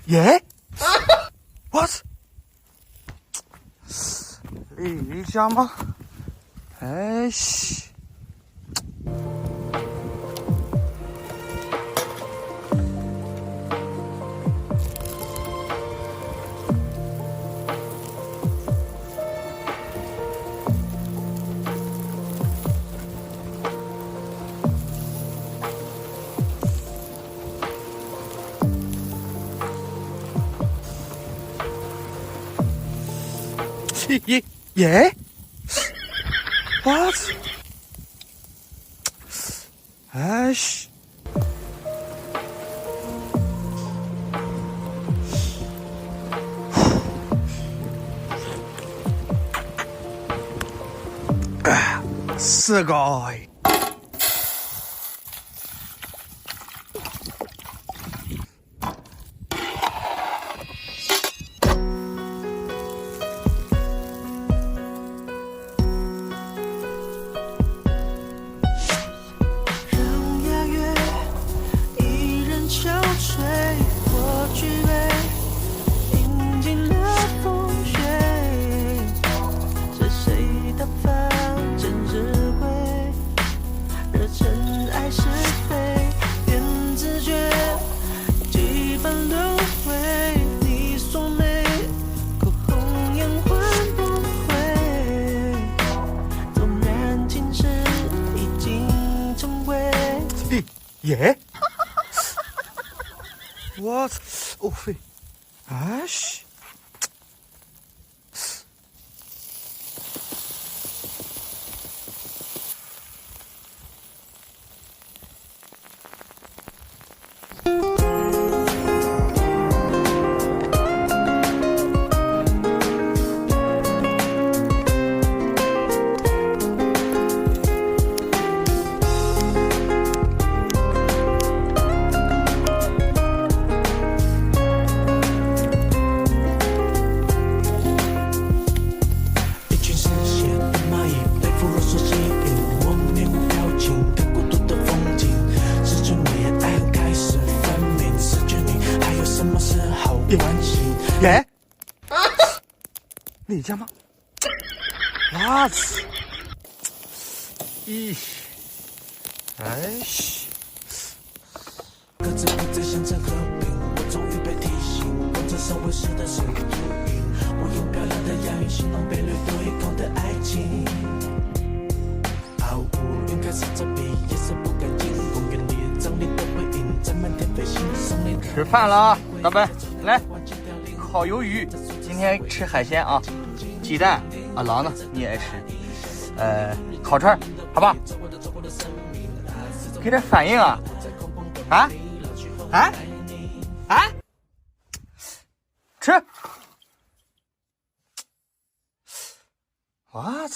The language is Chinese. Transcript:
耶？What？ 李家吗？哎西！耶？What？ 哎西！すごい。耶！我操！哦嘿！哎西！耶？李家吗？哇塞！咦！哎西！各自不再想着和平，我终于被提醒，望着上位时的是注音。我用漂亮的押韵形容被掠对抗的爱情。无缘开始着笔，夜色不干净，公园里张力的背影在满天飞行。吃饭了啊，老板，来。烤鱿鱼，今天吃海鲜啊，鸡蛋啊，狼呢你也爱吃，烤串，好吧？给点反应啊！吃！What？